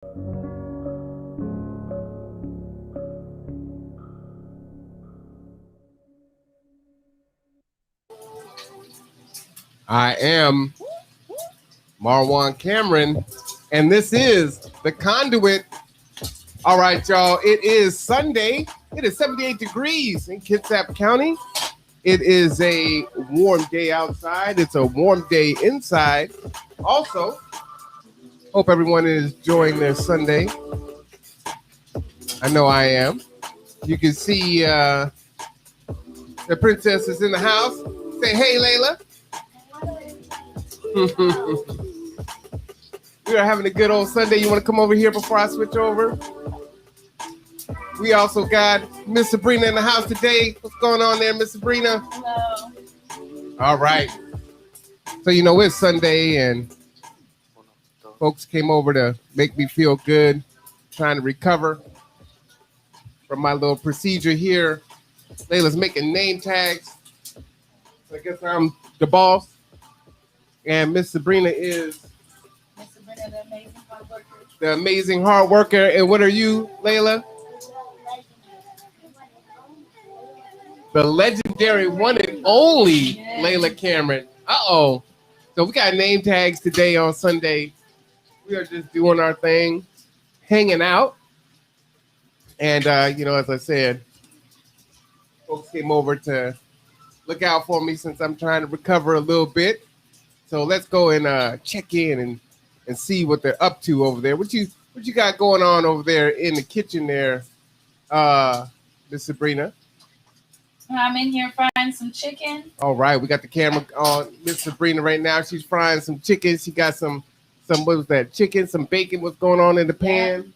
I am Marwan Cameron, and this is the Conduit. All right, y'all. It is Sunday. It is 78 degrees in Kitsap County. It is a warm day outside. It's a warm day inside. Also, hope everyone is enjoying their Sunday. I know I am. You can see the princess is in the house. Say, hey, Layla. We are having a good old Sunday. You want to come over here before I switch over? We also got Miss Sabrina in the house today. What's going on there, Miss Sabrina? Hello. All right. So, it's Sunday, and folks came over to make me feel good, trying to recover from my little procedure here. Layla's making name tags. So I guess I'm the boss. And Miss Sabrina is Miss Sabrina, the amazing hard worker. the amazing hard worker. And what are you, Layla? The legendary one and only Layla Cameron. Uh-oh. So we got name tags today on Sunday. We are just doing our thing, hanging out. And, as I said, folks came over to look out for me since I'm trying to recover a little bit. So let's go and check in and see what they're up to over there. What you got going on over there in the kitchen there, Miss Sabrina? I'm in here frying some chicken. All right, we got the camera on Miss Sabrina right now. She's frying some chicken. She got some what was that? Chicken, some bacon. What's going on in the pan? Yeah.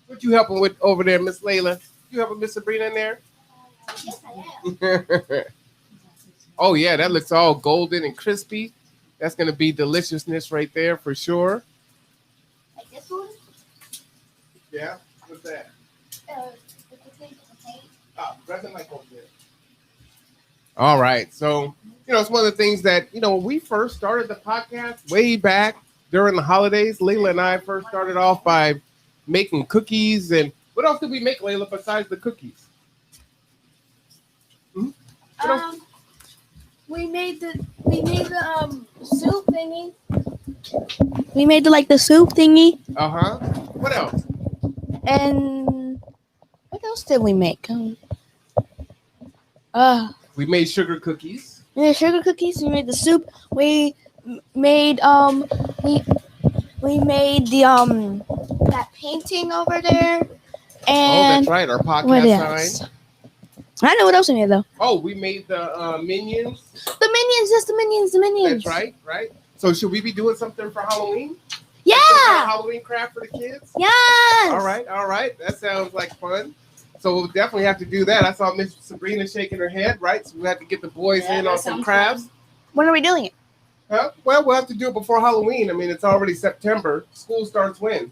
What you helping with over there, Miss Layla? You helping Miss Sabrina in there? Yes, I am. Oh yeah, that looks all golden and crispy. That's gonna be deliciousness right there for sure. Like this one? Yeah. What's that? Grab the mic over there. All right. So, it's one of the things that, when we first started the podcast way back during the holidays, Layla and I first started off by making cookies. And what else did we make, Layla, besides the cookies? We made the soup thingy. We made the soup thingy. Uh-huh. What else? And what else did we make? We made sugar cookies. We made sugar cookies. We made the soup. We made we made the that painting over there. And that's right, our podcast sign. I know what else we made though. Oh, we made the minions. The minions, yes, the minions. That's right. So should we be doing something for Halloween? Yeah. Halloween craft for the kids? Yes. All right. That sounds like fun. So we'll definitely have to do that. I saw Miss Sabrina shaking her head, right? So we have to get the boys in on some crafts. Fun. When are we doing it? Huh? Well, we'll have to do it before Halloween. I mean, it's already September. School starts when?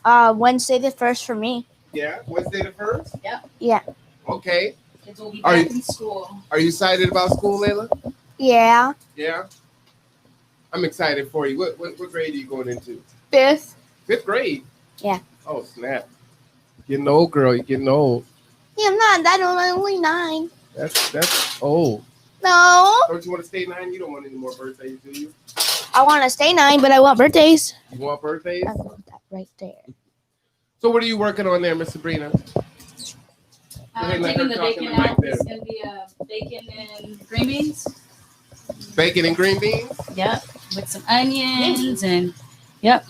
Wednesday the 1st for me. Yeah, Wednesday the 1st? Yep. Yeah. Okay. Kids will be back in school. Are you excited about school, Layla? Yeah. Yeah? I'm excited for you. What grade are you going into? 5th. 5th grade? Yeah. Oh, snap. Getting old, girl. You're getting old. Yeah, I'm not that old. I'm only 9. That's old. No. Don't you want to stay 9? You don't want any more birthdays, do you? I want to stay 9, but I want birthdays. You want birthdays? I want that right there. So what are you working on there, Miss Sabrina? Taking the bacon out. It's going to be bacon and green beans. Bacon and green beans? Yep. With some onions and, yep.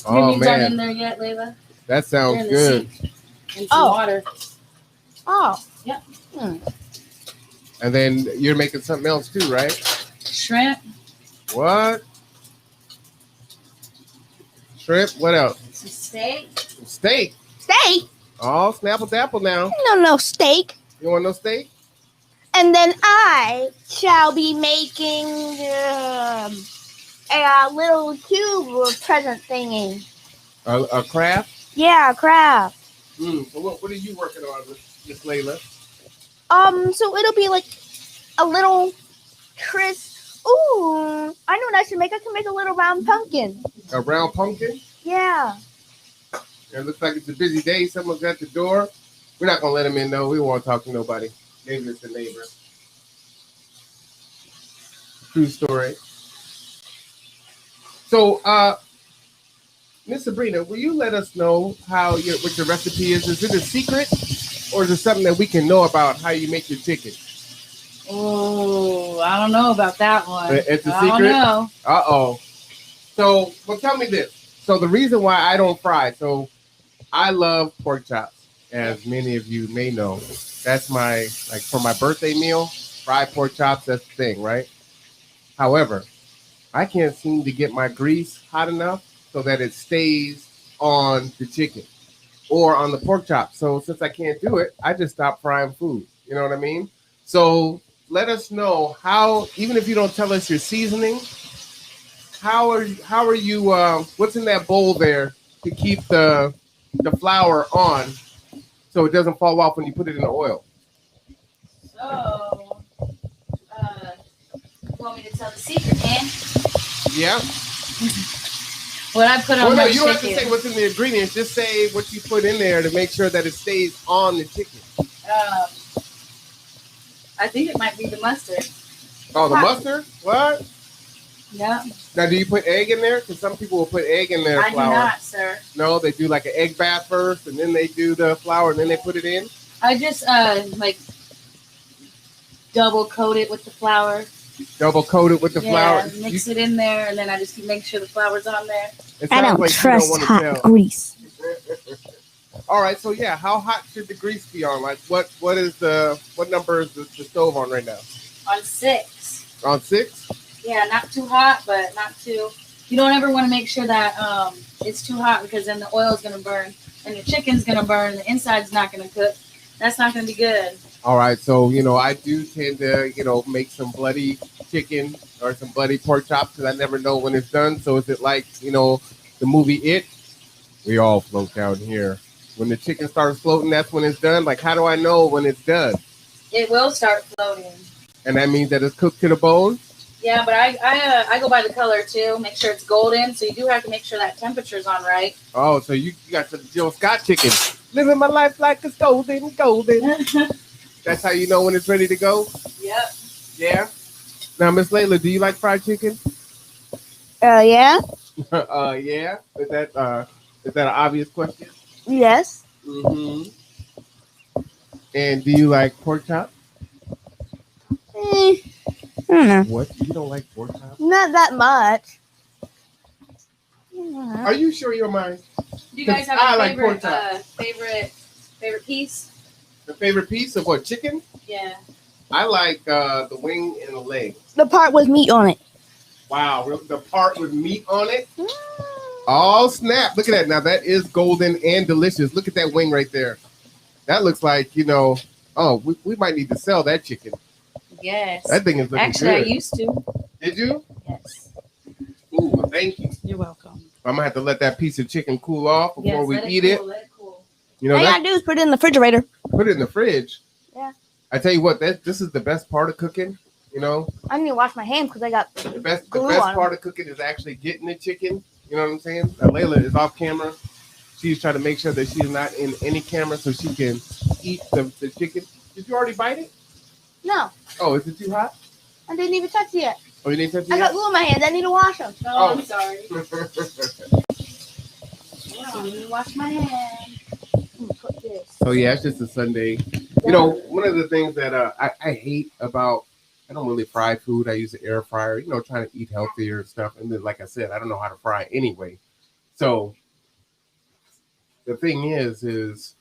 Oh, green beans aren't man. in there yet, Layla. That sounds good. And some water. Oh. Yep. And then you're making something else too, right? Shrimp. What? Shrimp? What else? Some steak. Steak. Steak? Oh, Snapple Dapple now. No steak. You want no steak? And then I shall be making a little cube present thingy. A craft? Yeah, a craft. So what are you working on, Miss Layla? So it'll be like a little crisp. Ooh, I know what I should make. I can make a little round pumpkin. A round pumpkin? Yeah. It looks like it's a busy day. Someone's at the door. We're not gonna let him in though. We won't talk to nobody. Maybe it's the neighbor. True story. So, Miss Sabrina, will you let us know what your recipe is? Is it a secret, or is it something that we can know about how you make your chicken? Oh, I don't know about that one. It's a I secret. don't know. So, well, tell me this. So the reason why I don't fry, so I love pork chops, as many of you may know. That's for my birthday meal, fried pork chops. That's the thing, right? However, I can't seem to get my grease hot enough so that it stays on the chicken or on the pork chop. So since I can't do it, I just stop frying food. You know what I mean? So let us know how, even if you don't tell us your seasoning, how are you? What's in that bowl there to keep the flour on so it doesn't fall off when you put it in the oil? So, you want me to tell the secret, man? Yeah. What I put on Well, no, my you don't have to chicken. say what's in the ingredients. Just say what you put in there to make sure that it stays on the chicken. I think it might be the mustard. Oh, the mustard? What? Yeah. Now, do you put egg in there? Because some people will put egg in their I flour. do not, sir. No, they do like an egg bath first, and then they do the flour, and then they put it in. I just double coat it with the flour. Double coat it with the flour. Mix it in there, and then I just make sure the flour's on there. I don't trust hot grease. All right, so yeah, how hot should the grease be on? Like, what number is the stove on right now? On 6. On 6? Yeah, not too hot, but not too. You don't ever want to make sure that it's too hot, because then the oil is gonna burn and the chicken's gonna burn. The inside's not gonna cook. That's not gonna be good. All right, so I do tend to make some bloody chicken or some bloody pork chops because I never know when it's done. So is it like the movie It? We all float down here. When the chicken starts floating, that's when it's done. Like, how do I know when it's done? It will start floating. And that means that it's cooked to the bone? Yeah, but I go by the color too. Make sure it's golden. So you do have to make sure that temperature's on right. Oh, so you got some Jill Scott chicken. Living my life like it's golden. That's how you know when it's ready to go? Yep. Yeah? Now, Miss Layla, do you like fried chicken? Yeah. Yeah? Is that an obvious question? Yes. Mm-hmm. And do you like pork chop? I don't know. What? You don't like pork chop? Not that much. Are you sure you're mine? Do you guys have I a like pork favorite, favorite piece? The favorite piece of what? Chicken? Yeah. I like the wing and the leg. The part with meat on it. Wow, the part with meat on it? Oh, snap. Look at that. Now, that is golden and delicious. Look at that wing right there. That looks like, we might need to sell that chicken. Yes. That thing is looking Actually, good. I used to. Did you? Yes. Ooh, well, thank you. You're welcome. I'm going to have to let that piece of chicken cool off before we eat Let it. it cool. All you gotta do is put it in the refrigerator. Put it in the fridge. Yeah. I tell you what, this is the best part of cooking. I need to wash my hands because I got The best glue on part of cooking is actually getting the chicken. You know what I'm saying? Layla is off camera. She's trying to make sure that she's not in any camera so she can eat the chicken. Did you already bite it? No, Oh, is it too hot? I didn't even touch it yet. Oh, you didn't touch it I got yet? glue on my hands. I need to wash them. No, Oh. I'm sorry. Let me wash my hands. Put this. So yeah, it's just a Sunday. One of the things that I hate about, I don't really fry food. I use the air fryer, trying to eat healthier and stuff. And then, like I said, I don't know how to fry anyway. So the thing is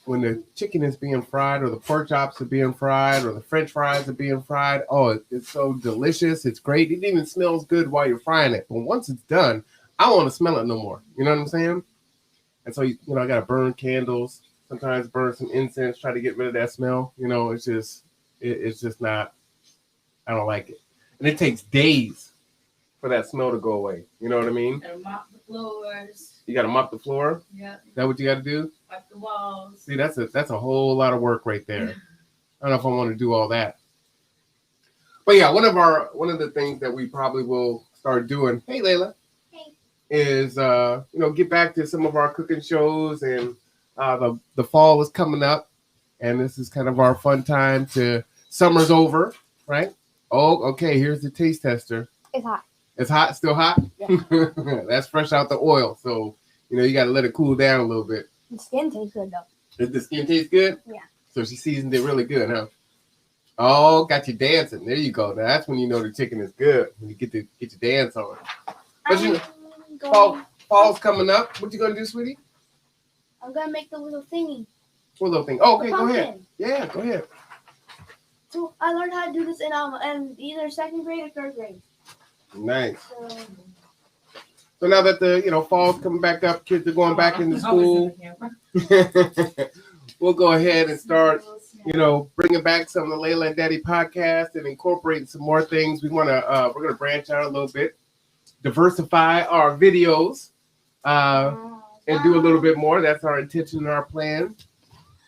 when the chicken is being fried or the pork chops are being fried or the French fries are being fried, it's so delicious. It's great. It even smells good while you're frying it. But once it's done, I don't want to smell it no more. You know what I'm saying? And so, I got to burn candles, sometimes burn some incense, try to get rid of that smell. It's just not, I don't like it. And it takes days for that smell to go away. You know what I mean? Gotta mop the floors. You got to mop the floor. Yeah. Is that what you got to do? Wipe the walls. See, that's a whole lot of work right there. I don't know if I want to do all that. But yeah, one of the things that we probably will start doing. Hey, Layla. Hey. is get back to some of our cooking shows, and the fall is coming up, and this is kind of our fun time to summer's over, right? Oh, okay. Here's the taste tester. It's hot. It's hot, still hot. Yeah. That's fresh out the oil, so you got to let it cool down a little bit. The skin tastes good though. Does the skin taste good? Yeah. So she seasoned it really good, huh? Oh, got you dancing. There you go. Now that's when you know the chicken is good, when you get your dance on. But fall's coming up. What you gonna do, sweetie? I'm gonna make the little thingy. What little thing? Oh, okay, The go ahead. pumpkin. Yeah, go ahead. So I learned how to do this in either second grade or third grade. Nice. So So now that the fall's coming back up, kids are going back into school. We'll go ahead and start, bringing back some of the Layla and Daddy podcast and incorporating some more things. We're gonna branch out a little bit, diversify our videos, and do a little bit more. That's our intention and our plan.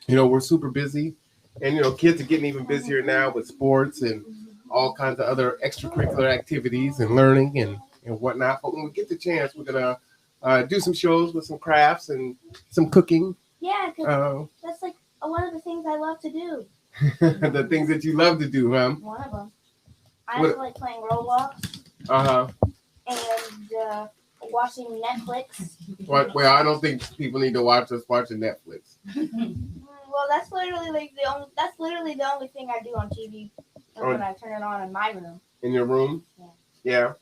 We're super busy, and kids are getting even busier now with sports and all kinds of other extracurricular activities and learning and whatnot. But when we get the chance, we're gonna do some shows with some crafts and some cooking. yeah, because that's like one of the things I love to do. The things that you love to do, huh? One of them. I also like playing Roblox and watching Netflix. Well, I don't think people need to watch us watching Netflix. Well, that's literally the only thing I do on TV when I turn it on in my room. In your room? Yeah. Yeah.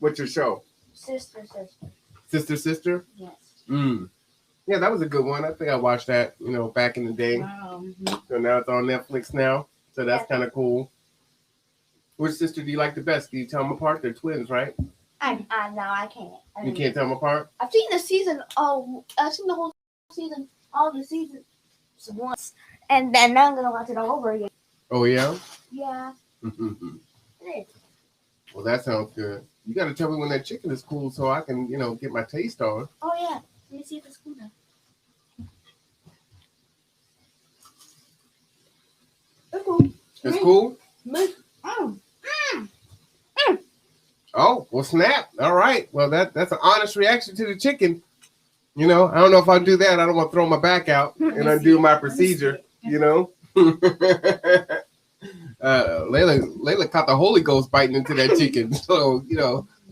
What's your show? Sister. Sister? Yes. Yeah, that was a good one. I think I watched that, back in the day. Wow. So now it's on Netflix now. So that's kind of cool. Which sister do you like the best? Can you tell them apart? They're twins, right? No, I can't. You can't tell them apart? I've seen the season. I've seen the whole season, all the seasons once, and then now I'm gonna watch it all over again. Oh yeah. Yeah. Well, that sounds good. You got to tell me when that chicken is cool so I can, get my taste on. Oh yeah. Let me see if it's cool now. It's cool. It's cool? Mm. Oh, well, snap. All right. Well, that's an honest reaction to the chicken. I don't know if I'll do that. I don't want to throw my back out and undo my procedure, Layla caught the Holy Ghost biting into that chicken. So,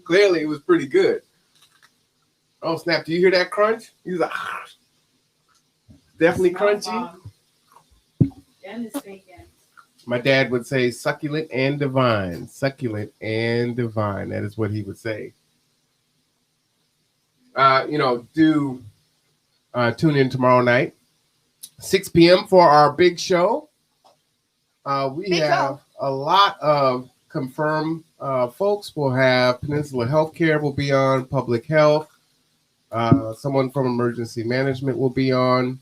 clearly it was pretty good. Oh, snap. Do you hear that crunch? He's like, definitely crunchy. My dad would say succulent and divine. Succulent and divine. That is what he would say. Do tune in tomorrow night, 6 p.m. for our big show. We have a lot of confirmed folks. We'll have Peninsula Healthcare will be on, public health. Someone from emergency management will be on.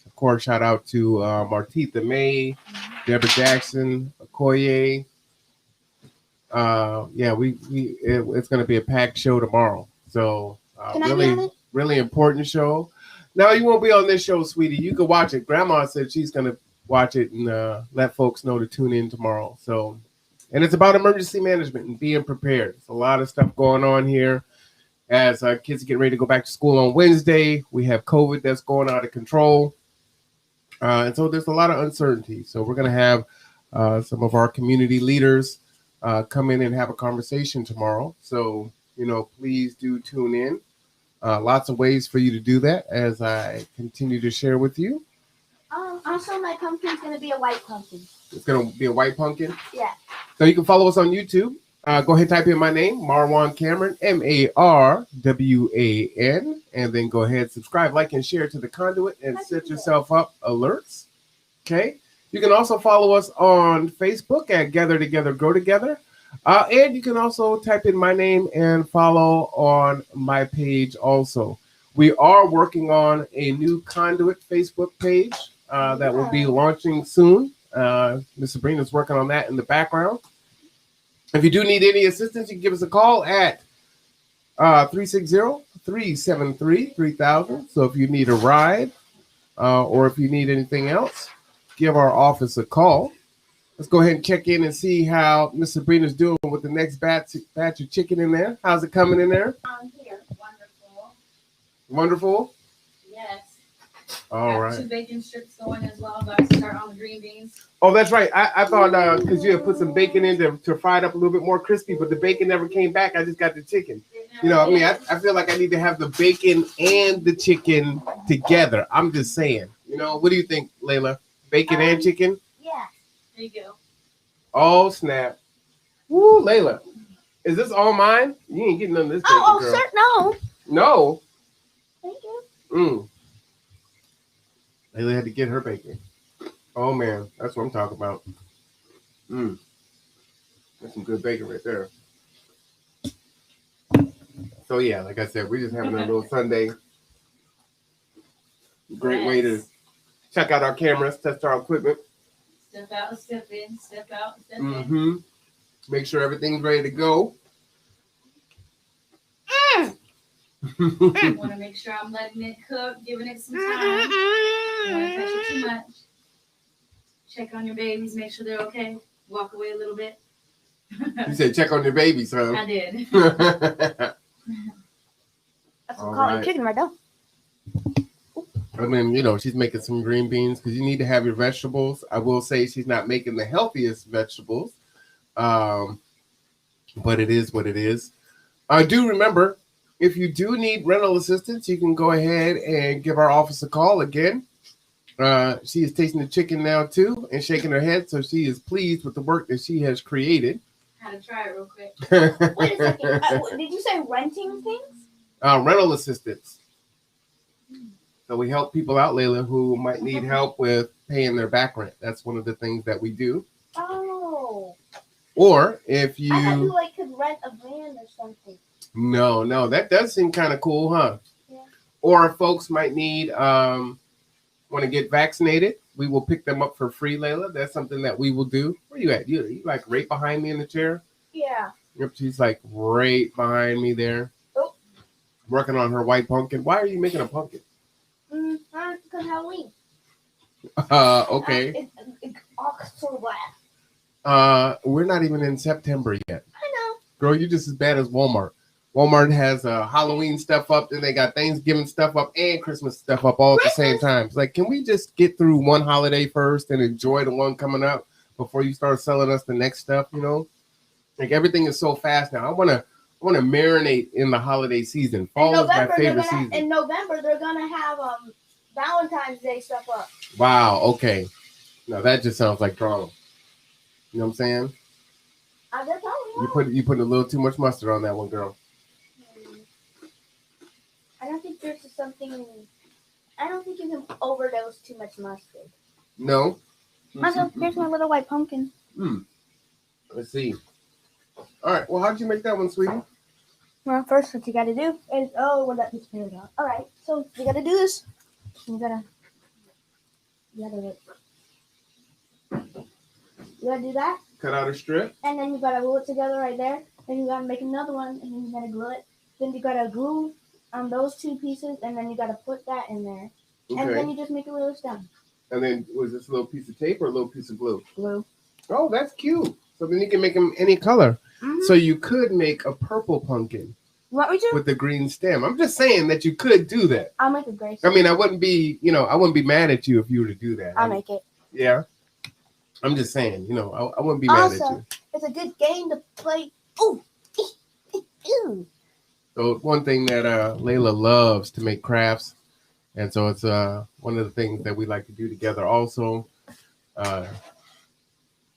Of course, shout out to Martitha May, Deborah Jackson, Okoye. It's going to be a packed show tomorrow. So really important show. Now you won't be on this show, sweetie. You can watch it. Grandma said she's going to watch it and let folks know to tune in tomorrow. So, and it's about emergency management and being prepared. There's a lot of stuff going on here. As kids get ready to go back to school on Wednesday, we have COVID that's going out of control. And so there's a lot of uncertainty. So we're going to have some of our community leaders come in and have a conversation tomorrow. So, please do tune in. Lots of ways for you to do that as I continue to share with you. Also, my pumpkin's going to be a white pumpkin. It's going to be a white pumpkin? Yeah. So you can follow us on YouTube. Go ahead and type in my name, Marwan Cameron, Marwan, and then go ahead, subscribe, like, and share to the Conduit and set yourself up alerts. Okay. You can also follow us on Facebook at Gather Together, Grow Together. And you can also type in my name and follow on my page also. We are working on a new Conduit Facebook page that will be launching soon. Miss Sabrina's working on that in the background. If you do need any assistance, you can give us a call at 360-373-3000. So if you need a ride or if you need anything else, give our office a call. Let's go ahead and check in and see how Miss Sabrina's doing with the next batch of chicken in there. How's it coming in there? Here, wonderful. Wonderful. Yes. All Got right. 2 bacon strips going as well. Got to start on the green beans. Oh, that's right. I thought because you had put some bacon in to fry it up a little bit more crispy, but the bacon never came back. I just got the chicken. You know, I mean, I feel like I need to have the bacon and the chicken together. I'm just saying. You know, what do you think, Layla? Bacon and chicken? Yeah. There you go. Oh, snap. Woo, Layla. Is this all mine? You ain't getting none of this bacon, Oh, girl. sir, no. No. Thank you. Layla had to get her bacon. Oh, man. That's what I'm talking about. That's some good bacon right there. So, yeah, like I said, we're just having a little Sunday. Great way to check out our cameras, test our equipment. Step out, step in, step out, step in. Mm-hmm. Make sure everything's ready to go. Want to make sure I'm letting it cook, giving it some time. Don't want to touch it too much. Check on your babies, make sure they're okay. Walk away a little bit. You said check on your babies, huh? I did. That's All some collard right. chicken right there. I mean, you know, she's making some green beans because you need to have your vegetables. I will say she's not making the healthiest vegetables, but it is what it is. I do remember, if you do need rental assistance, you can go ahead and give our office a call again. She is tasting the chicken now too and shaking her head, so she is pleased with the work that she has created. Had to try it real quick. Wait a second. Did you say renting things? Rental assistance. So we help people out, Layla, who might need help with paying their back rent. That's one of the things that we do. Oh. Or if I thought you... you like could rent a van or something. No, that does seem kind of cool, huh? Yeah. Or if folks might need, want to get vaccinated, we will pick them up for free, Layla. That's something that we will do. Where you at? You like right behind me in the chair? Yeah. Yep, she's like right behind me there. Oh. Working on her white pumpkin. Why are you making a pumpkin? Because Halloween. Okay. It's October. We're not even in September yet. I know. Girl, you're just as bad as Walmart. Walmart has Halloween stuff up, then they got Thanksgiving stuff up and Christmas stuff up all at the same time. It's like, can we just get through one holiday first and enjoy the one coming up before you start selling us the next stuff, you know? Like, everything is so fast now. I want to marinate in the holiday season. Fall is my favorite season. In November, they're going to have Valentine's Day stuff up. Wow, okay. Now that just sounds like drama. You know what I'm saying? I'm just telling you. You put a little too much mustard on that one, girl. I don't think there's something. I don't think you can overdose too much mustard. No. Here's my little white pumpkin. Let's see. All right. Well, how'd you make that one, sweetie? Well, first, what you gotta do is we'll let this spirit out. All right. So you gotta do this. You gotta do that. Cut out a strip. And then you gotta glue it together right there. Then you gotta make another one, and then you gotta glue it. Then you gotta glue on those two pieces, and then you gotta put that in there. Okay. And then you just make a little stem. And then was this a little piece of tape or a little piece of glue? Glue. Oh, that's cute. So then you can make them any color. Mm-hmm. So you could make a purple pumpkin What we do? with the green stem. I'm just saying that you could do that. I'll make a gray. I mean, I wouldn't be mad at you if you were to do that. I'll make it. Yeah. I'm just saying, I wouldn't be mad at you. It's a good game to play. Ooh. So one thing that Layla loves to make crafts, and so it's one of the things that we like to do together also.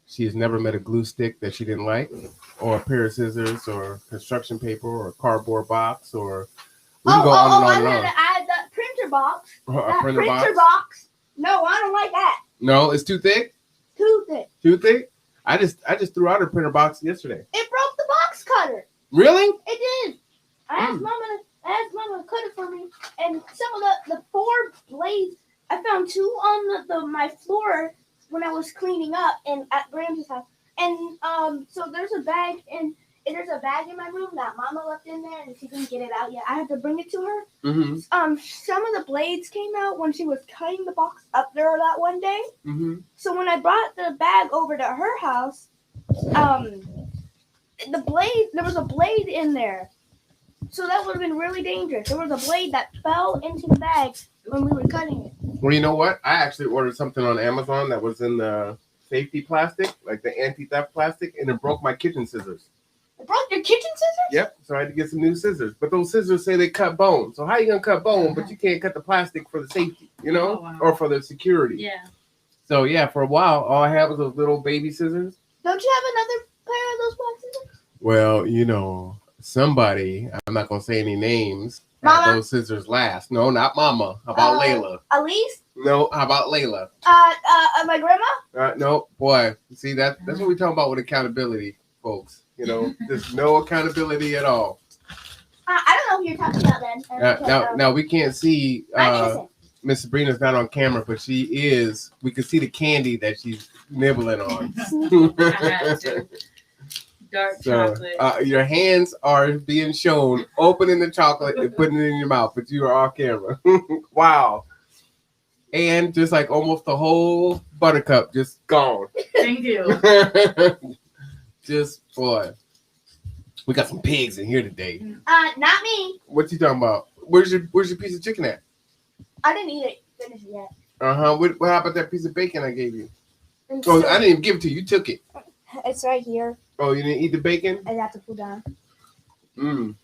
She has never met a glue stick that she didn't like, or a pair of scissors, or construction paper, or a cardboard box, or we can go on and on and on. I had that printer box. A printer box. No, I don't like that. No, it's too thick. Too thick. Too thick. I just threw out her printer box yesterday. It broke the box cutter. Really? It did. I asked Mama to cut it for me, and some of the 4 blades. I found 2 on my floor when I was cleaning up and at Grams's house. And so there's a bag in my room that Mama left in there, and she didn't get it out yet. I had to bring it to her. Mm-hmm. Some of the blades came out when she was cutting the box up there that one day. Mm-hmm. So when I brought the bag over to her house, there was a blade in there. So that would have been really dangerous. There was a blade that fell into the bag when we were cutting it. Well, you know what? I actually ordered something on Amazon that was in the safety plastic, like the anti-theft plastic, and it broke my kitchen scissors. It broke your kitchen scissors? Yep. So I had to get some new scissors. But those scissors say they cut bone. So how you gonna cut bone, but you can't cut the plastic for the safety, you know, Oh, wow. or for the security? Yeah. So yeah, for a while, all I had was those little baby scissors. Don't you have another pair of those black scissors? Well, you know, somebody, I'm not gonna say any names, Mama? had those scissors last. No, not Mama. How about Layla? Elise? No, how about Layla? My grandma? No, boy. See that's what we talking about with accountability, folks. You know, there's no accountability at all. I don't know who you're talking about then. Now we can't see Miss Sabrina's not on camera, but she is. We can see the candy that she's nibbling on. Dark So chocolate. your hands are being shown opening the chocolate and putting it in your mouth, but you are off camera. Wow. And just like almost the whole buttercup just gone. Thank you. Just boy. We got some pigs in here today. Not me. What you talking about? Where's your piece of chicken at? I didn't eat it. Finish it yet. Uh-huh. What about that piece of bacon I gave you? And Oh, so- I didn't even give it to you. You took it. It's right here. Oh, you didn't eat the bacon? I have to pull down. Mm.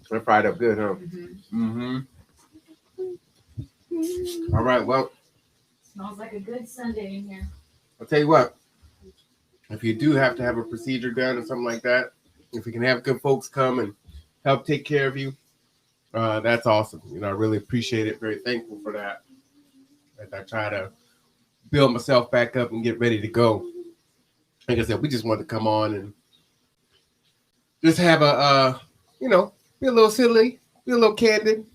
That fried up good, huh? Mm-hmm. All right, well, Smells like a good Sunday in here. I'll tell you what. If you do have to have a procedure done or something like that, if you can have good folks come and help take care of you, that's awesome. You know, I really appreciate it. Very thankful for that. As I try to build myself back up and get ready to go. Like I said, we just wanted to come on and just have a, you know, be a little silly, be a little candid.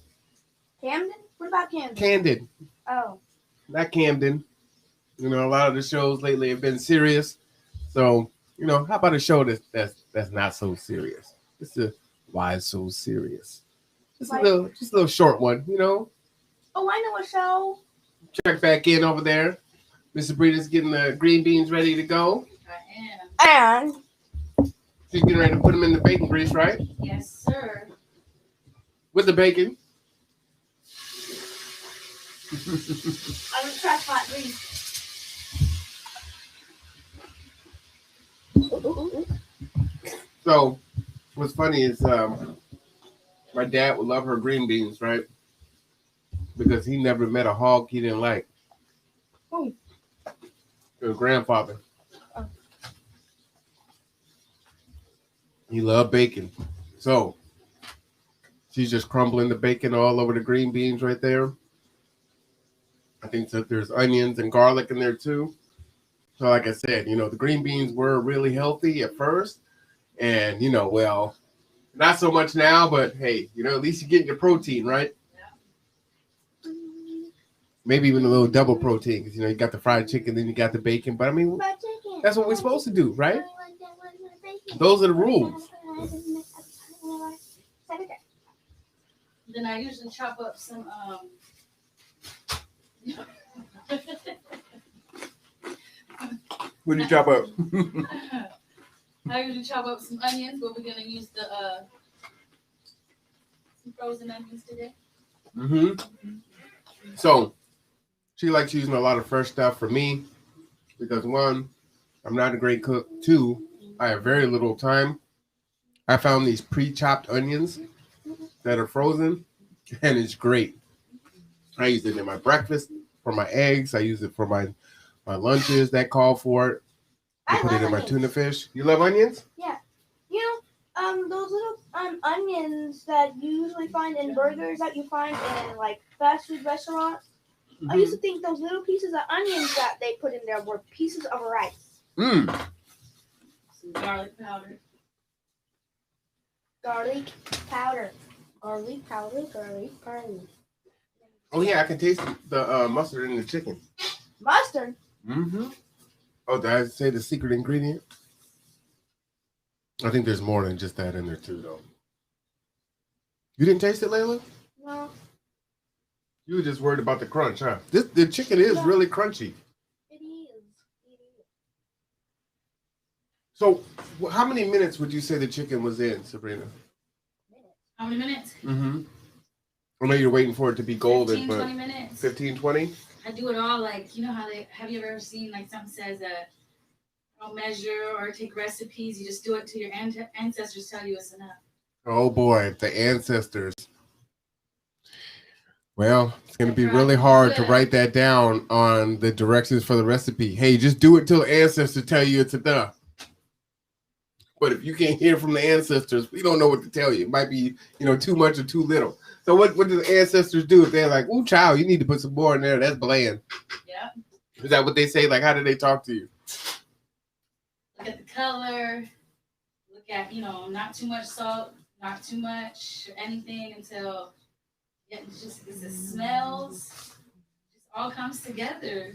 Camden? What about Camden? Candid, Oh. not Camden. You know, a lot of the shows lately have been serious. So, you know, how about a show that's not so serious? It's a why it's so serious. Just a little short one, you know. Oh, I know a show. Check back in over there. Miss Sabrina's getting the green beans ready to go. I am. And She's getting ready to put them in the bacon grease, right? Yes, sir. With the bacon. I don't trust hot grease. So, what's funny is my dad would love her green beans, right? Because he never met a hog he didn't like. Oh. Her grandfather. Oh. He loved bacon. So, she's just crumbling the bacon all over the green beans right there. I think that there's onions and garlic in there too. So like I said, you know, the green beans were really healthy at first. And, you know, well, not so much now, but hey, you know, at least you're getting your protein, right? Yeah. Maybe even a little double protein because, you know, you got the fried chicken, then you got the bacon. But I mean, that's what we're supposed to do, right? Those are the rules. Then I usually chop up some What do you chop up? I usually chop up some onions, but we're gonna use the some frozen onions today. Mm-hmm. So she likes using a lot of fresh stuff for me because one, I'm not a great cook. Two, I have very little time. I found these pre-chopped onions that are frozen, and it's great. I use it in my breakfast, for my eggs. I use it for my lunches that call for it. I put it in my tuna fish. You love onions? Yeah. You know, those little onions that you usually find in burgers that you find in like fast food restaurants. Mm-hmm. I used to think those little pieces of onions that they put in there were pieces of rice. Mm. Some garlic powder. Garlic powder. Garlic powder, garlic powder. Oh yeah, I can taste the mustard in the chicken. Mustard? Mm-hmm. Oh, did I say the secret ingredient? I think there's more than just that in there too, though. You didn't taste it, Layla? No. You were just worried about the crunch, huh? The chicken is really crunchy. It is. So, how many minutes would you say the chicken was in, Sabrina? How many minutes? Mm-hmm. I know you're waiting for it to be golden, 15, but 20 minutes. 15, 20? I do it all like, you know how have you ever seen like something says don't measure or take recipes, you just do it till your ancestors tell you it's enough. Oh boy, the ancestors. Well, it's going to be really hard to write that down on the directions for the recipe. Hey, just do it till the ancestors tell you it's enough. But if you can't hear from the ancestors, we don't know what to tell you. It might be, too much or too little. So what do the ancestors do if they're like, "Ooh, child, you need to put some more in there. That's bland." Yeah. Is that what they say? Like, how do they talk to you? Look at the color. Look at, not too much salt, not too much anything until it smells. It just all comes together.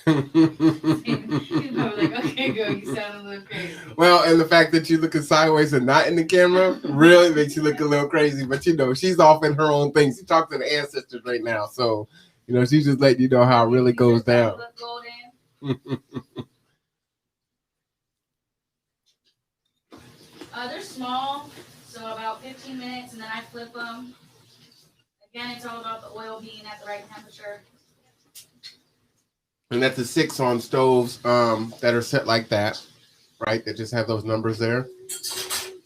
Like, okay, girl, you sound a little crazy. Well, and the fact that you're looking sideways and not in the camera really makes you look a little crazy. But she's off in her own thing. She talked to the ancestors right now, so she's just letting you know how it really goes down. They're small, so about 15 minutes, and then I flip them. Again, it's all about the oil being at the right temperature. And that's a 6 on stoves that are set like that, right? That just have those numbers there.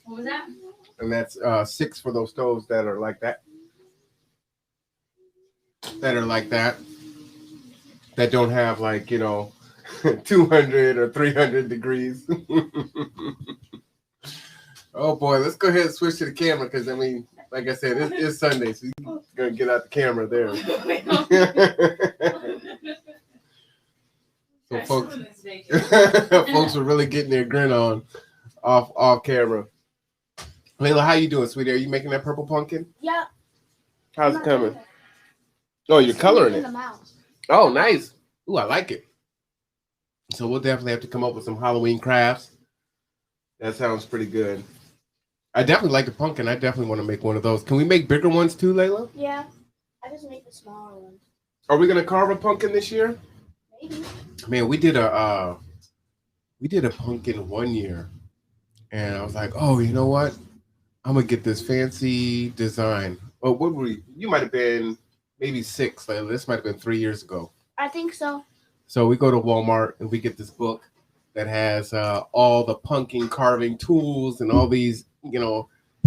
What was that? And that's 6 for those stoves that are like that. That don't have 200 or 300 degrees. Oh boy, let's go ahead and switch to the camera because like I said, it's Sunday, so you're gonna get out the camera there. So folks are really getting their grin on off camera. Layla, how you doing, sweetie? Are you making that purple pumpkin? Yeah. How's it coming? Oh, you're coloring it. Oh, nice. Ooh, I like it. So we'll definitely have to come up with some Halloween crafts. That sounds pretty good. I definitely like the pumpkin. I definitely want to make one of those. Can we make bigger ones too, Layla? Yeah. I just make the smaller ones. Are we gonna carve a pumpkin this year? Maybe. Man, we did a pumpkin one year, and I was like, oh, you know what? I'm gonna get this fancy design. Oh, what were we? You might have been maybe 6. Layla. This might have been 3 years ago. I think so. So we go to Walmart and we get this book that has all the pumpkin carving tools and all these,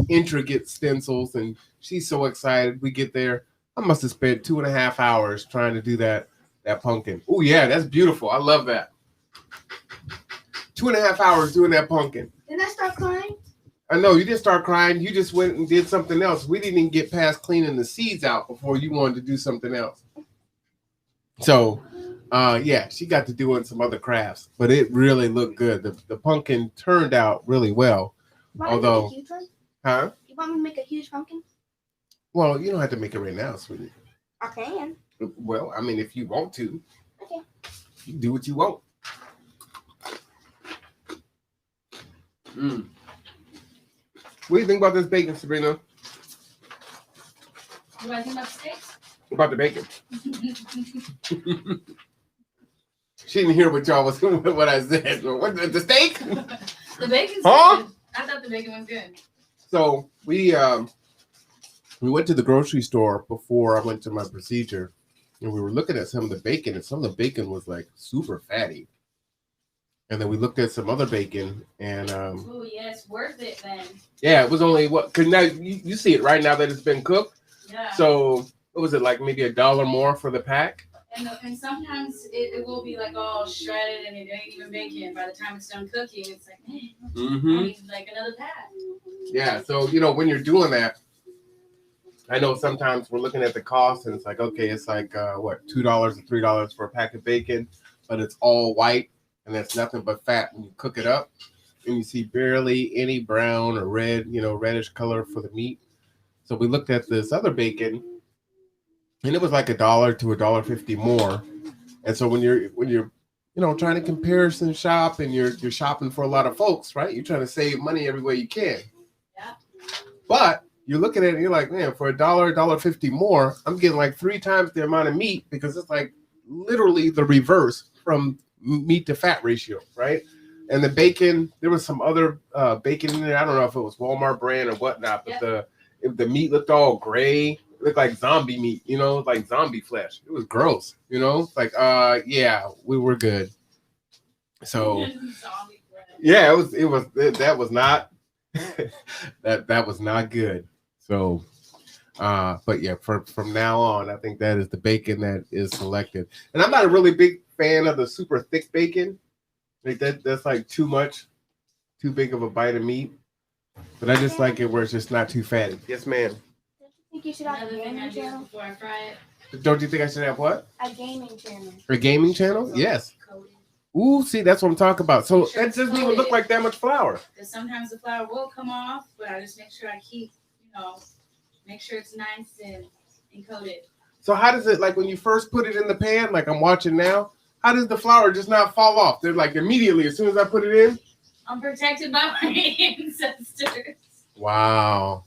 intricate stencils. And she's so excited. We get there. I must have spent 2.5 hours trying to do that pumpkin. Oh yeah, that's beautiful. I love that. 2.5 hours doing that pumpkin. Didn't I start crying? I know you didn't start crying. You just went and did something else. We didn't even get past cleaning the seeds out before you wanted to do something else. So, yeah, she got to doing some other crafts, but it really looked good. The pumpkin turned out really well. Although, make a huge one? Huh? You want me to make a huge pumpkin? Well, you don't have to make it right now, sweetie. I can. Well, I mean, if you want to. Okay. You do what you want. What do you think about this bacon, Sabrina? What do I think about steaks? About the bacon. She didn't hear what I said. What, the steak? The bacon's huh? good. I thought the bacon was good. So we went to the grocery store before I went to my procedure, and we were looking at some of the bacon, and some of the bacon was super fatty. And then we looked at some other bacon, and oh yeah, it's worth it then. Yeah, it was only because now you see it right now that it's been cooked. Yeah. So what was it, maybe $1 more for the pack? And sometimes it will be all shredded and it ain't even bacon. By the time it's done cooking, it's man, I need another pack. Yeah, so when you're doing that, I know sometimes we're looking at the cost and it's okay, it's what, $2 or $3 for a pack of bacon, but it's all white and that's nothing but fat when you cook it up, and you see barely any brown or red, reddish color for the meat. So we looked at this other bacon, and it was $1 to $1.50 more. And so when you're trying to comparison shop and you're shopping for a lot of folks, right? You're trying to save money every way you can. Yeah. But you're looking at it and you're like, man, for $1, $1.50 more, I'm getting 3 times the amount of meat, because it's literally the reverse from meat to fat ratio, right? And the bacon, there was some other bacon in there. I don't know if it was Walmart brand or whatnot, but the meat looked all gray. It looked like zombie meat, like zombie flesh. It was gross, Like, yeah, we were good. So, yeah, that was not that was not good. So, but yeah, from now on, I think that is the bacon that is selected. And I'm not a really big fan of the super thick bacon. Like that's like too big of a bite of meat. But I just like it where it's just not too fatty. Yes, ma'am. Don't you think you should have a gaming channel? Before I fry it. Don't you think I should have what? A gaming channel. A gaming channel? Yes. Ooh, see, that's what I'm talking about. So that doesn't even look like that much flour. Because sometimes the flour will come off, but I just make sure I keep, make sure it's nice and coated. So how does it, like when you first put it in the pan, like I'm watching now, how does the flour just not fall off? They're like immediately as soon as I put it in? I'm protected by my ancestors. Wow.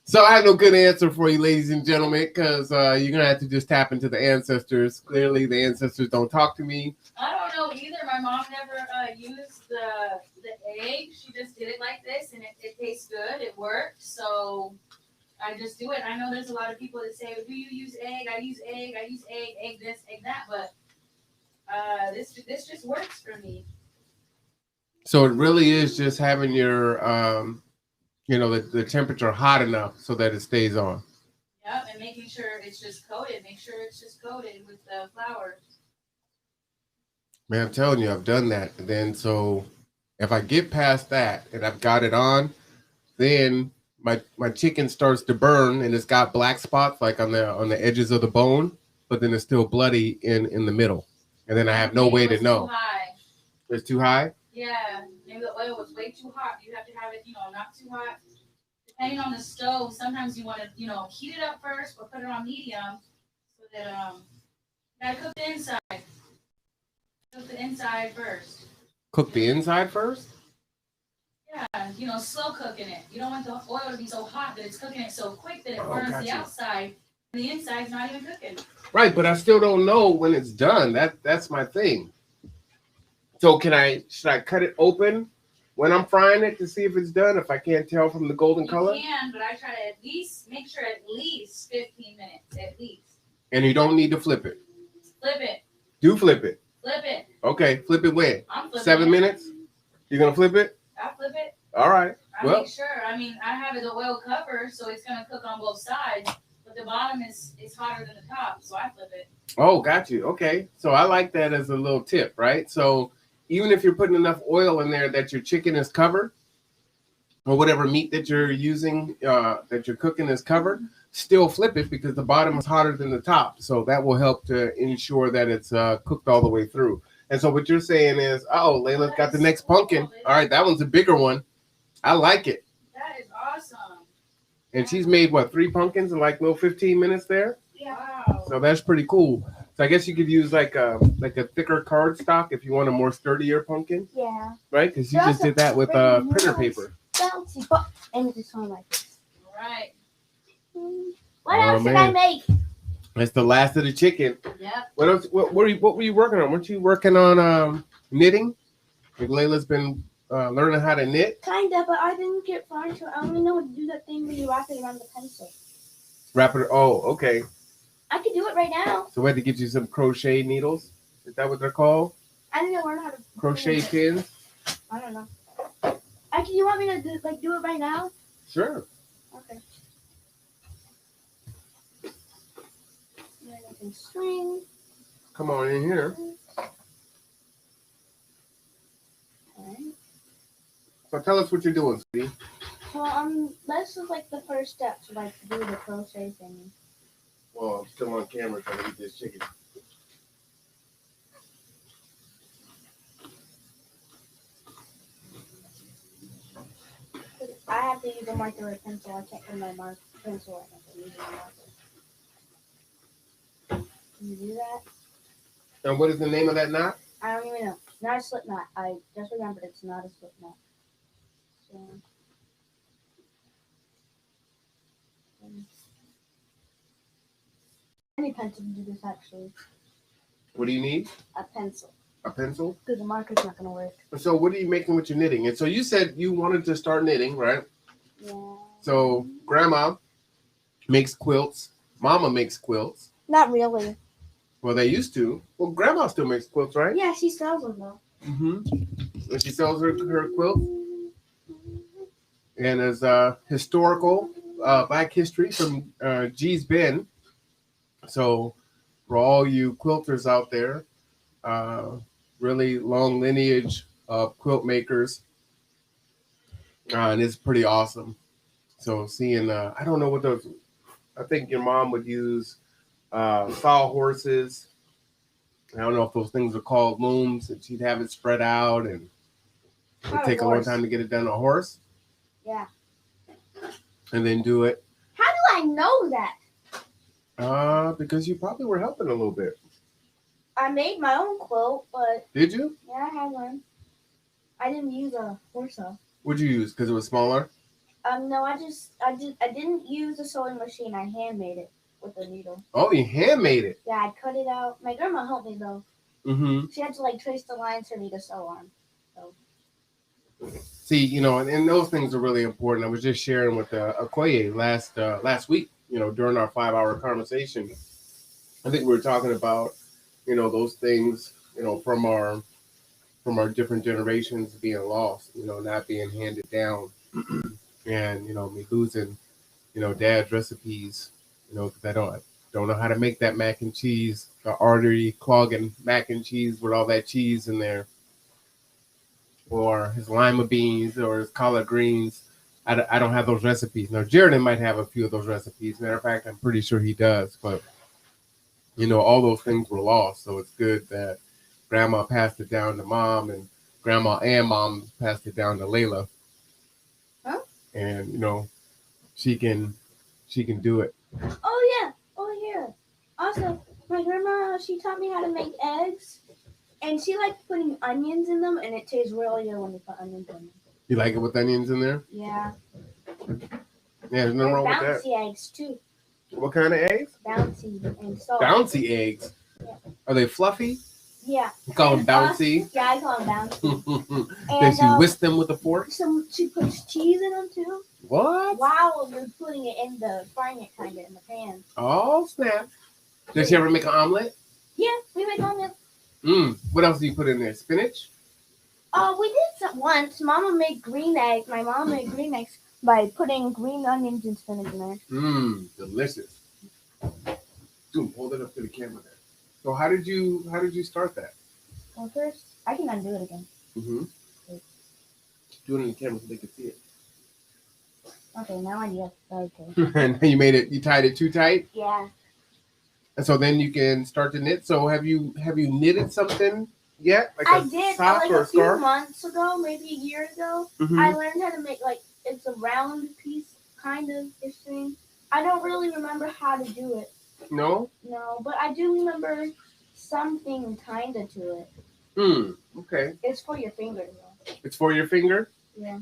So I have no good answer for you, ladies and gentlemen, because you're going to have to just tap into the ancestors. Clearly, the ancestors don't talk to me. I don't know either. My mom never used the egg. She just did it like this, and it tastes good. It worked. So I just do it. I know there's a lot of people that say, do you use egg? I use egg. I use egg this, egg that. But this just works for me. So it really is just having your, the temperature hot enough so that it stays on. Yep, and making sure it's just coated. Make sure it's just coated with the flour. Man, I'm telling you, I've done that. And then so if I get past that and I've got it on, then my chicken starts to burn and it's got black spots like on the edges of the bone, but then it's still bloody in the middle. And then I have no way to know. Too high. It's too high? Yeah. Maybe the oil was way too hot. You have to have it, not too hot. Depending on the stove, sometimes you want to, heat it up first or put it on medium so that you gotta cook the inside. Cook the inside first. Cook the inside first? Yeah, slow cooking it. You don't want the oil to be so hot that it's cooking it so quick that it burns the outside and the inside's not even cooking. Right, but I still don't know when it's done. That's my thing. So should I cut it open when I'm frying it to see if it's done, if I can't tell from the golden color? You can, but I try to at least make sure at least 15 minutes, at least. And you don't need to flip it? Flip it. Do flip it? Flip it. Okay, flip it when? I'm flipping 7 minutes? You're going to flip it? I'll flip it. All right. I make sure. I have the oil cover, so it's going to cook on both sides, but the bottom is hotter than the top, so I flip it. Oh, got you. Okay. So I like that as a little tip, right? So even if you're putting enough oil in there that your chicken is covered, or whatever meat that you're using, that you're cooking is covered, still flip it because the bottom is hotter than the top. So that will help to ensure that it's cooked all the way through. And so what you're saying is, Layla's got the next pumpkin. All right, that one's a bigger one. I like it. That is awesome. And she's made, 3 pumpkins in like little 15 minutes there? Yeah. Wow. So that's pretty cool. So I guess you could use like a thicker cardstock if you want a more sturdier pumpkin. Yeah. Right? Because you just did that with printer paper. Bouncy, and this one like this. All right. What else did I make? That's the last of the chicken. Yep. What else? What were you working on? Weren't you working on knitting? Like Layla's been learning how to knit. Kinda, but I didn't get far into it. I only know how to do that thing when you wrap it around the pencil. Wrap it. Oh, okay. I could do it right now. So we had to get you some crochet needles. Is that what they're called? I didn't learn how to crochet pins. I don't know. You want me to do it right now? Sure. Okay. Then I can string. Come on in here. Okay. So tell us what you're doing, sweetie. Well, this is the first step to do the crochet thing. Well, I'm still on camera trying to eat this chicken. I have to use a marker or a pencil. I can't put my pencil right now. I'm using a marker. Can you do that? And what is the name of that knot? I don't even know. Not a slip knot. I just remembered it's not a slip knot. So. I need a pencil to do this, actually. What do you need? A pencil. A pencil? because the marker's not gonna work. And so what are you making with your knitting? And so you said you wanted to start knitting, right? Yeah. So grandma makes quilts. Mama makes quilts. Not really. Well, they used to. Well, grandma still makes quilts, right? Yeah, she sells them though. Mm-hmm. And she sells her quilt. And as historical Black history from G's Bend. So for all you quilters out there, really long lineage of quilt makers, and it's pretty awesome. So seeing, I don't know what those. I think your mom would use sawhorses. I don't know if those things are called looms, and she'd have it spread out, and it'd take a long time to get it done. A horse, Yeah. and then do it. How do I know that? Because you probably were helping a little bit. I made my own quilt, but Did you? yeah, I had one. I didn't use a horse though. What'd you use? Because it was smaller. No, I didn't use a sewing machine. I handmade it with a needle. Oh, you handmade it. Yeah, I cut it out. My grandma helped me though. Mm-hmm. She had to like trace the lines for me to sew on. See, and those things are really important. I was just sharing with Okoye last week, during our 5-hour conversation. I think we were talking about, those things, from our different generations being lost, not being handed down, and me losing, dad's recipes, because I don't know how to make that mac and cheese, the artery clogging mac and cheese with all that cheese in there. Or his lima beans or his collard greens. I don't have those recipes. Now, Jared might have a few of those recipes. Matter of fact, I'm pretty sure he does. But, all those things were lost. So it's good that grandma passed it down to mom, and grandma and mom passed it down to Layla. Huh? And, she can do it. Oh yeah. Oh yeah. Also, my grandma, she taught me how to make eggs. And she liked putting onions in them, and it tastes really good when you put onions in them. You like it with onions in there? Yeah. Yeah, there's nothing wrong with that. Bouncy eggs, too. What kind of eggs? Bouncy and soft. Bouncy eggs. Yeah. Are they fluffy? Yeah. You call them bouncy? Yeah, I call them bouncy. Did she whisk them with a fork? She puts cheese in them, too. What? While we're putting it in the, frying it kind of in the pan. Oh, snap. Did she ever make an omelet? Yeah, we make omelet. What else do you put in there? Spinach? We did some once. Mama made green eggs. My mom made green eggs by putting green onions and spinach in there. Delicious. Dude, hold it up to the camera there. So how did you start that? Well, first, I can undo it again. Mm-hmm. Do it in the camera so they can see it. Okay, now I need it. And Okay. you tied it too tight? Yeah. And so then you can start to knit. So have you knitted something yet? Like I did sock like or a few scarf? months ago, maybe a year ago. Mhm. I learned how to make it's a round piece kind of ish thing. I don't really remember how to do it. No? No, but I do remember something kinda to it. Okay. It's for your finger though. It's for your finger? Yeah.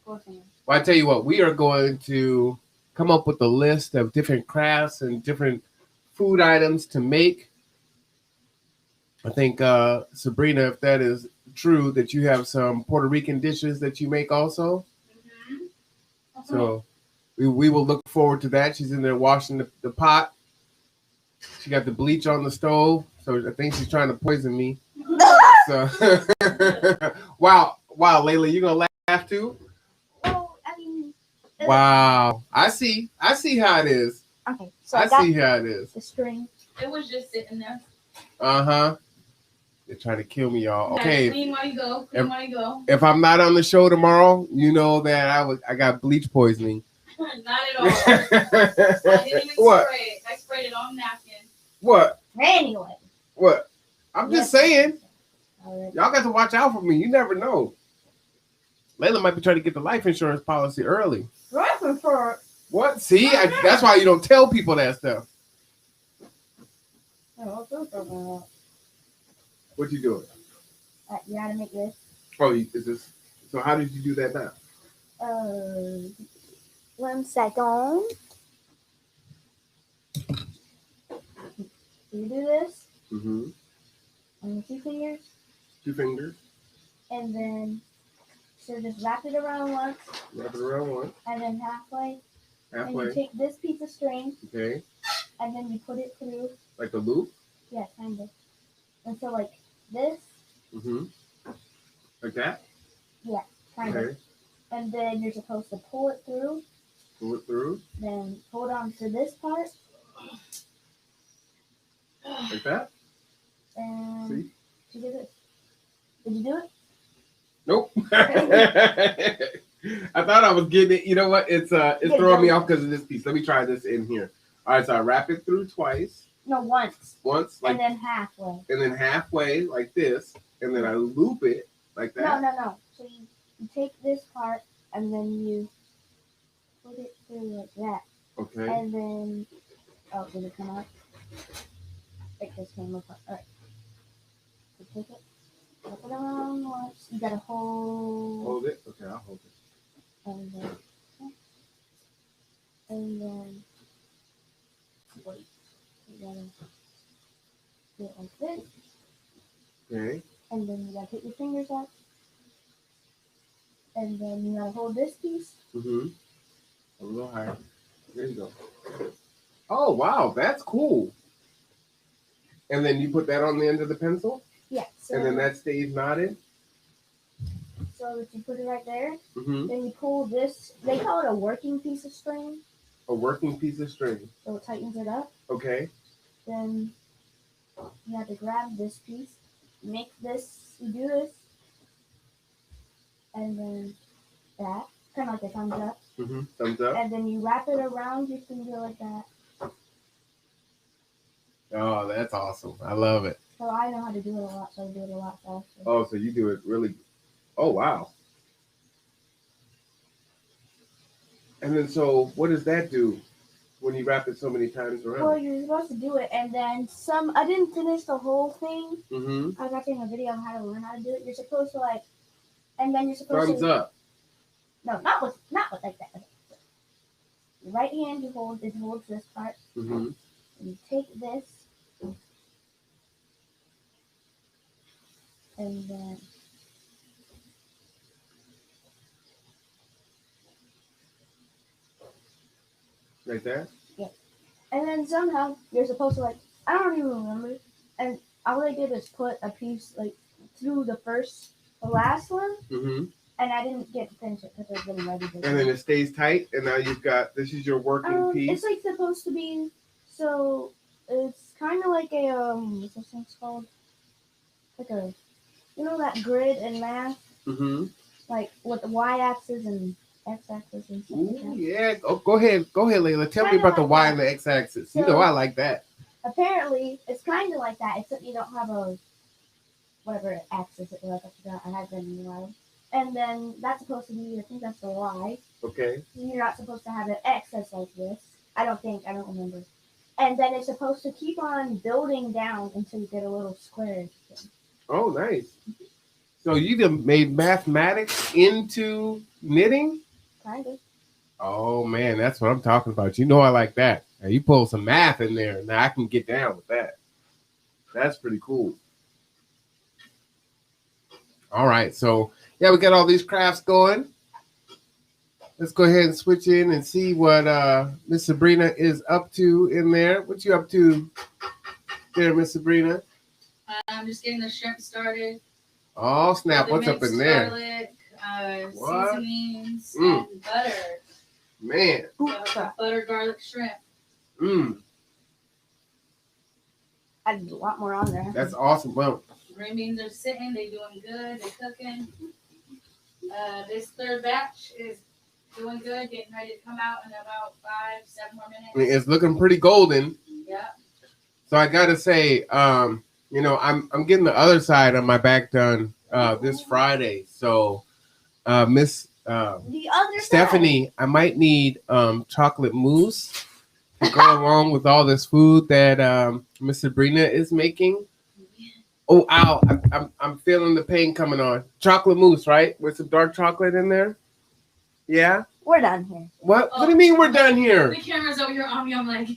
4 fingers. Well, I tell you what, we are going to come up with a list of different crafts and different food items to make. I think, Sabrina, if that is true, that you have some Puerto Rican dishes that you make also. Mm-hmm. So we will look forward to that. She's in there washing the pot. She got the bleach on the stove. So I think she's trying to poison me. So wow, Layla, you gonna laugh too? Well, I mean. Wow. I see how it is. Okay, so I I got see how it is. the string. It was just sitting there. Uh-huh. They're trying to kill me, y'all. Okay. Clean while you go. Clean while you go. If I'm not on the show tomorrow, you know that I got bleach poisoning. Not at all. I didn't even What? spray it. I sprayed it on napkin. What? Anyway. What? I'm just saying. Alright. Y'all got to watch out for me. You never know. Layla might be trying to get the life insurance policy early. Right for. What? See? That's why you don't tell people that stuff. What you doing? You gotta make this. Oh, is this? So how did you do that now? 1 second. You do this Mm-hmm. on your 2 fingers. 2 fingers. And then, so just wrap it around once, Wrap it around once. and then halfway. And you Halfway. take this piece of string, Okay. and then you put it through. Like a loop. Yeah, kind of. And so like this, Mm-hmm. Like that. kind Okay. of. And then you're supposed to pull it through. Pull it through. Then hold on to this part. Like that. And See? you did it. Did you do it? Nope. I thought I was getting it. You know what? It's throwing me off because of this piece. Let me try this in here. All right, so I wrap it through twice. No, once. Once, like, And then halfway. and then halfway like this, and then I loop it like that. No. So you take this part and then you put it through like that. Okay. And then, oh, did it come out? It just came apart. Alright. So take it, flip it around once. You gotta hold Hold it. Okay, I'll hold it. and then wait. You gotta do it like this. Okay. And then you gotta take your fingers out. And then you gotta hold this piece. Mm-hmm. A little higher. There you go. Oh wow, that's cool. And then you put that on the end of the pencil, Yeah. So, and then that stays knotted. so that you put it right there. Mm-hmm. Then you pull this. They call it a working piece of string. A working piece of string. So it tightens it up. Okay. Then you have to grab this piece. Make this. You do this. And then that. Kind of like a thumbs up. Mm-hmm. Thumbs up. And then you wrap it around your finger like that. Oh, that's awesome. I love it. So I know how to do it a lot, so I do it a lot faster. Oh, so you do it really. Oh wow. And then so what does that do when you wrap it so many times Well, around? you're supposed to do it, and then some. I didn't finish the whole thing. Mm-hmm. I was watching a video on how to learn how to do it. You're supposed to like, and then you're supposed Thumbs to. up. No, not with like that. Your right hand, you hold. It holds this part. Mm-hmm. And you take this, and then Like that. and then somehow you're supposed to like. I don't even remember. And all I did is put a piece like through the last one, Mm-hmm. and I didn't get to finish it because I was getting ready to. And then it stays tight, and now you've got this is your working piece. It's like supposed to be. So it's kind of like a what's this thing called? Like a, you know that grid in math, Mm-hmm. like with the y-axis and x-axis and stuff like Ooh, that. yeah. Oh, go ahead, Layla. Tell me about the Y and the X axis. You know I like that. Apparently, it's kind of like that, except you don't have a whatever axis it was. I forgot. I had been in a while. And then that's supposed to be. I think that's the Y. Okay. You're not supposed to have an X that's like this. I don't think. I don't remember. And then it's supposed to keep on building down until you get a little square thing. Oh, nice. So you done made mathematics into knitting? Kind of. Oh man, that's what I'm talking about. You know I like that. Now you pull some math in there. Now I can get down with that. That's pretty cool. All right, so yeah, we got all these crafts going. Let's go ahead and switch in and see what Miss Sabrina is up to in there. What you up to there, Miss Sabrina? I'm just getting the shrimp started. Oh snap! The What's up minced in there? garlic, What? seasonings, Mm. and butter. Man. So, butter garlic shrimp. Mm. I did a lot more on there. That's awesome. Well, Green beans are sitting. They doing good. They cooking. This third batch is doing good. Getting ready to come out in about 5-7 more minutes. it's looking pretty golden. Yeah. So I gotta say, you know, I'm getting the other side of my back done this Friday. So Miss The other Stephanie, I might need chocolate mousse to go along with all this food that Miss Sabrina is making. Oh, ow! I'm feeling the pain coming on. Chocolate mousse, right? With some dark chocolate in there. Yeah. side. We're done here. What? What do you mean we're done here? The camera's over here on me. I'm like,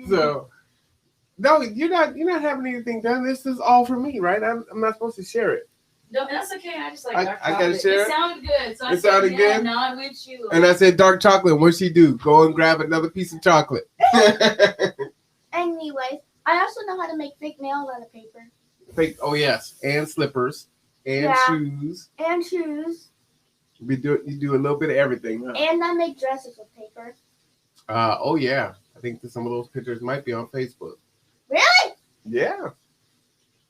So, No, you're not having anything done. This is all for me, right? I'm not supposed to share it. No, that's okay. I just like I dark gotta chocolate. share It it? sounded good. So I It said, sounded yeah, good? no, I'm with you. And I said, dark chocolate. What'd she do? Go and grab another piece of chocolate. Anyways, I also know how to make fake nails out of paper. Fake. Oh yes, and slippers and Yeah. shoes. And shoes. You do a little bit of everything. Huh? And I make dresses with paper. Oh yeah, I think that some of those pictures might be on Facebook. Really? Yeah.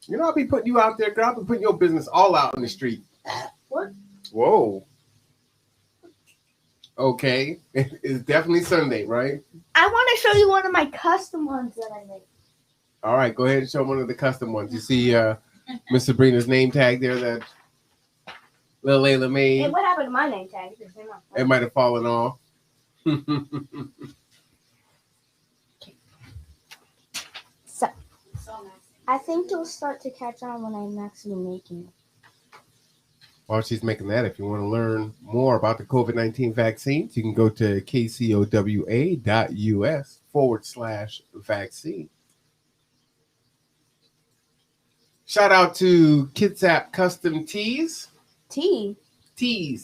You know, I'll be putting you out there, girl. I'll be putting your business all out in the street. What? Whoa. Okay. It's definitely Sunday, right? I want to show you one of my custom ones that I made. All right, go ahead and show one of the custom ones. You see Miss Sabrina's name tag there that Lil Layla made. Hey, what happened to my name tag? It came off. It might have fallen off. So, So nice. I think you'll start to catch on when I'm actually making it. While she's making that, if you want to learn more about the COVID-19 vaccines, you can go to kcowa.us/vaccine. Shout out to Kitsap Custom Tees. Tees.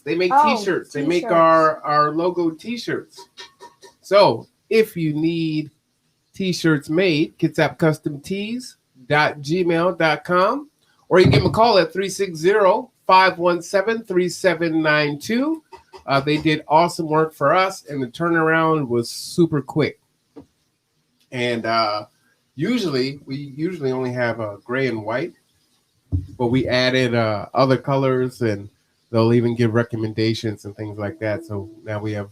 They make Oh, t-shirts. They make t-shirts. our logo t-shirts. So if you need t-shirts made, kitsapcustomtees.gmail.com, or you can give them a call at 360-517-3792. They did awesome work for us, and the turnaround was super quick. And we usually only have gray and white, but we added other colors, and they'll even give recommendations and things like that. So now we have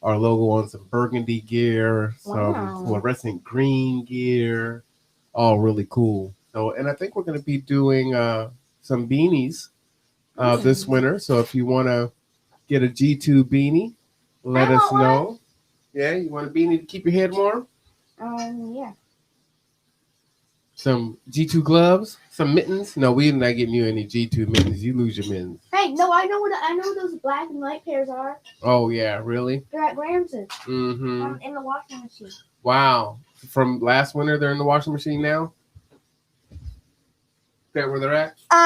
our logo on some burgundy gear, some fluorescent green gear, all really cool. So, and I think we're going to be doing some beanies this winter. So if you want to get a G2 beanie, let us know. Yeah, you want a beanie to keep your head warm? Yeah. Some G2 gloves, some mittens. No, we're not getting you any G2 mittens. You lose your mittens. Hey, no, I know what those black and white pairs are. Oh yeah, really? They're at Grams's. Mm-hmm. In the washing machine. Wow. From last winter, they're in the washing machine now? Is that where they're at? We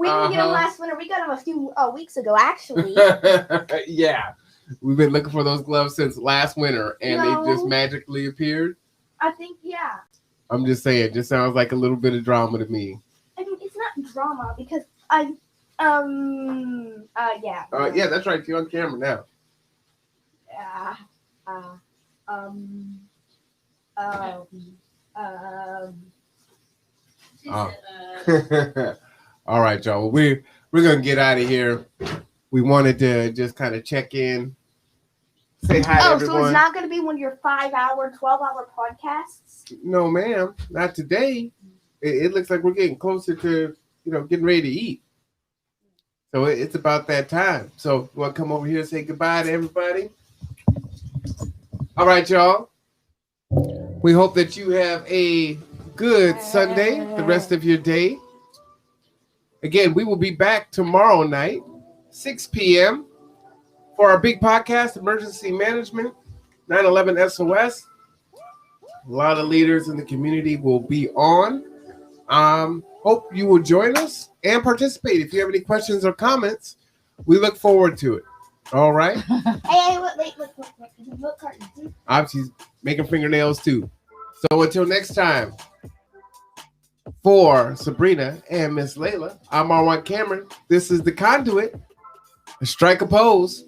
didn't get them last winter. We got them a few weeks ago, actually. Yeah. We've been looking for those gloves since last winter, and they just magically appeared. I think, yeah. I'm just saying, it just sounds like a little bit of drama to me. I mean, it's not drama because yeah. Yeah, that's right. You're on camera now. She said, All right, y'all. We're gonna get out of here. We wanted to just kind of check in, say hi to everyone. So it's not going to be one of your 5-hour, 12-hour podcasts? No, ma'am, not today. It looks like we're getting closer to, getting ready to eat. So it's about that time. So you want to come over here and say goodbye to everybody? All right, y'all. We hope that you have a good Sunday, the rest of your day. Again, we will be back tomorrow night, 6 p.m. for our big podcast, Emergency Management, 9/11 SOS. A lot of leaders in the community will be on. Hope you will join us and participate. If you have any questions or comments, we look forward to it. All right? Hey, wait. What carton? Obviously, she's making fingernails too. So until next time, for Sabrina and Miss Layla, I'm Marwan Cameron. This is the Conduit. Strike a pose.